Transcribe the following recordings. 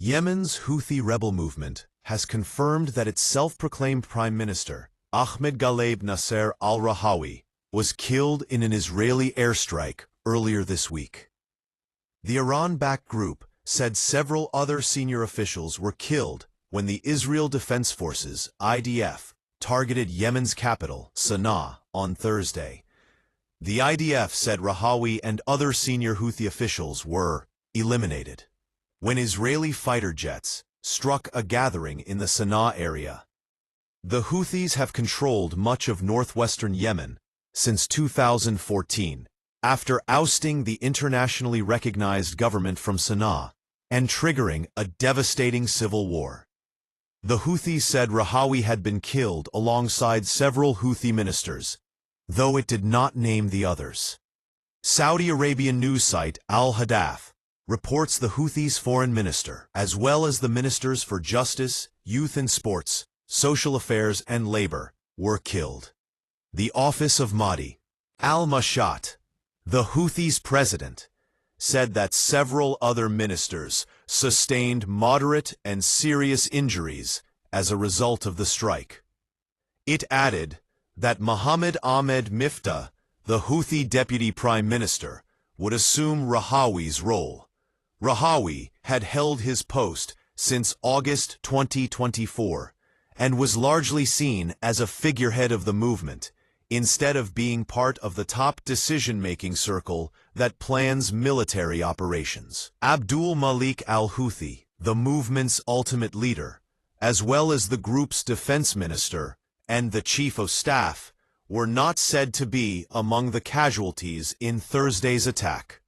Yemen's Houthi rebel movement has confirmed that its self-proclaimed Prime Minister, Ahmed Ghaleb Nasser al-Rahawi, was killed in an Israeli airstrike earlier this week. The Iran-backed group said several other senior officials were killed when the Israel Defense Forces, IDF, targeted Yemen's capital, Sana'a, on Thursday. The IDF said Rahawi and other senior Houthi officials were eliminated when Israeli fighter jets struck a gathering in the Sana'a area. The Houthis have controlled much of northwestern Yemen since 2014, after ousting the internationally recognized government from Sana'a and triggering a devastating civil war. The Houthis said Rahawi had been killed alongside several Houthi ministers, though it did not name the others. Saudi Arabian news site Al-Hadaf reports the Houthis' foreign minister, as well as the ministers for justice, youth and sports, social affairs and labor, were killed. The office of Mahdi al-Mashat, the Houthis' president, said that several other ministers sustained moderate and serious injuries as a result of the strike. It added that Mohammed Ahmed Miftah, the Houthi deputy prime minister, would assume Rahawi's role. Rahawi had held his post since August 2024 and was largely seen as a figurehead of the movement, instead of being part of the top decision-making circle that plans military operations. Abdul Malik al-Houthi, the movement's ultimate leader, as well as the group's defense minister and the chief of staff, were not said to be among the casualties in Thursday's attack.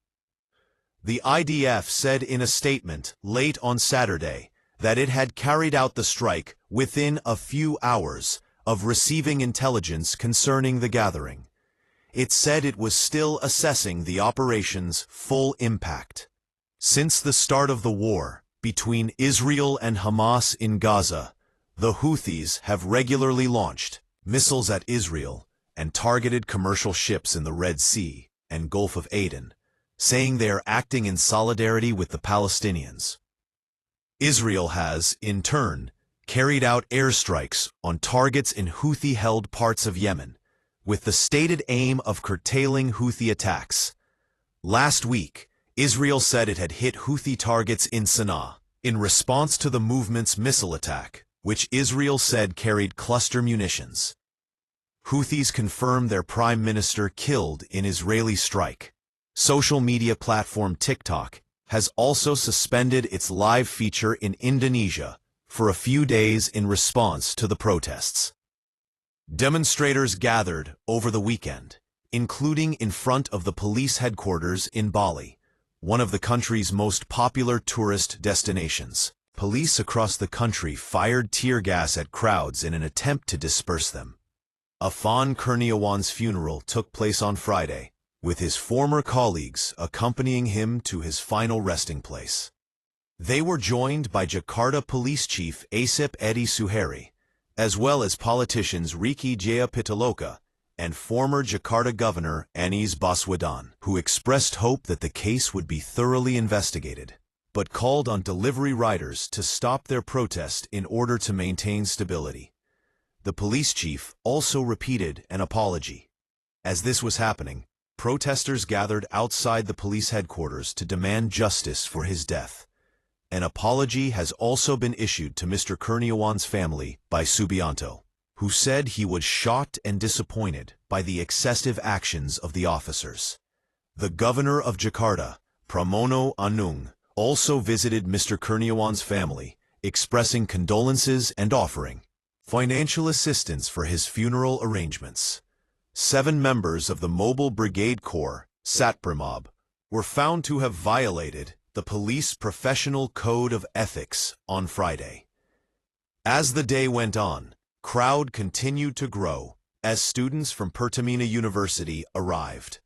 The IDF said in a statement late on Saturday that it had carried out the strike within a few hours of receiving intelligence concerning the gathering. It said it was still assessing the operation's full impact. Since the start of the war between Israel and Hamas in Gaza, the Houthis have regularly launched missiles at Israel and targeted commercial ships in the Red Sea and Gulf of Aden, saying they are acting in solidarity with the Palestinians. Israel has, in turn, carried out airstrikes on targets in Houthi-held parts of Yemen, with the stated aim of curtailing Houthi attacks. Last week, Israel said it had hit Houthi targets in Sana'a, in response to the movement's missile attack, which Israel said carried cluster munitions. Houthis confirmed their prime minister killed in Israeli strike. Social media platform TikTok has also suspended its live feature in Indonesia for a few days in response to the protests. Demonstrators gathered over the weekend, including in front of the police headquarters in Bali, one of the country's most popular tourist destinations. Police across the country fired tear gas at crowds in an attempt to disperse them. Afan Kurniawan's funeral took place on Friday, with his former colleagues accompanying him to his final resting place. They were joined by Jakarta Police Chief Asep Edi Suheri, as well as politicians Riki Jaya Pitaloka and former Jakarta Governor Anies Baswedan, who expressed hope that the case would be thoroughly investigated, but called on delivery riders to stop their protest in order to maintain stability. The police chief also repeated an apology. As this was happening, protesters gathered outside the police headquarters to demand justice for his death. An apology has also been issued to Mr. Kurniawan's family by Subianto, who said he was shocked and disappointed by the excessive actions of the officers. The governor of Jakarta, Pramono Anung, also visited Mr. Kurniawan's family, expressing condolences and offering financial assistance for his funeral arrangements. 7 members of the Mobile Brigade Corps, Satprimob, were found to have violated the police professional code of ethics on Friday. As the day went on, crowd continued to grow as students from Pertamina University arrived.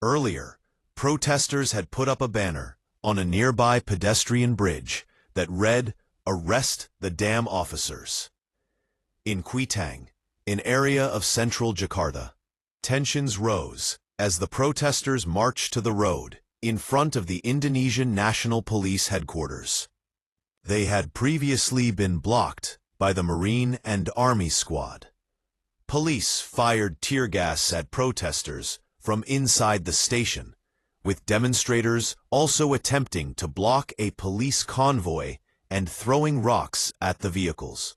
Earlier, protesters had put up a banner on a nearby pedestrian bridge that read, "Arrest the damn officers." In Kuitang, an area of central Jakarta, tensions rose as the protesters marched to the road in front of the Indonesian National Police headquarters. They had previously been blocked by the Marine and Army squad. Police fired tear gas at protesters from inside the station, with demonstrators also attempting to block a police convoy and throwing rocks at the vehicles.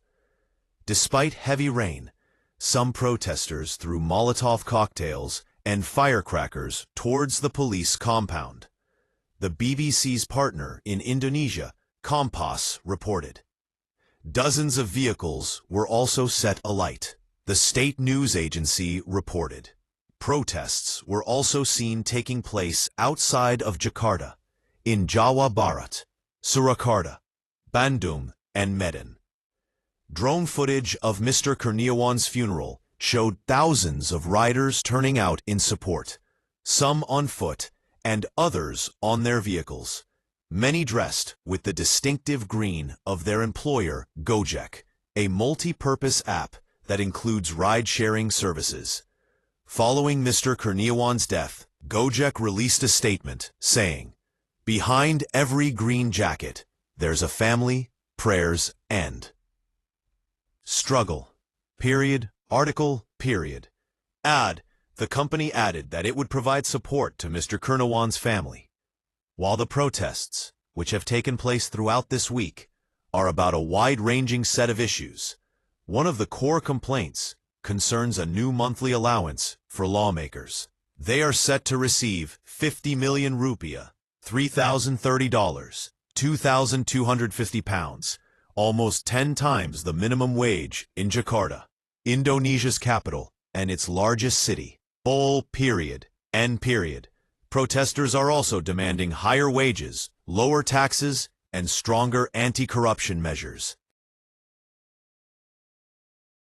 Despite heavy rain, some protesters threw Molotov cocktails and firecrackers towards the police compound. The BBC's partner in Indonesia, Kompas, reported. Dozens of vehicles were also set alight. The state news agency reported. Protests were also seen taking place outside of Jakarta, in Jawa Barat, Surakarta, Bandung, and Medan. Drone footage of Mr. Kurniawan's funeral showed thousands of riders turning out in support, some on foot and others on their vehicles, many dressed with the distinctive green of their employer, Gojek, a multi-purpose app that includes ride-sharing services. Following Mr. Kurniawan's death, Gojek released a statement saying, "Behind every green jacket, there's a family, prayers, and struggle. Period. Article. Period." The company added that it would provide support to Mr. Kurniawan's family. While the protests, which have taken place throughout this week, are about a wide-ranging set of issues, one of the core complaints concerns a new monthly allowance for lawmakers. They are set to receive 50 million rupiah, $3,030, £2,250, almost 10 times the minimum wage in Jakarta, Indonesia's capital and its largest city. End period. Protesters are also demanding higher wages, lower taxes, and stronger anti-corruption measures.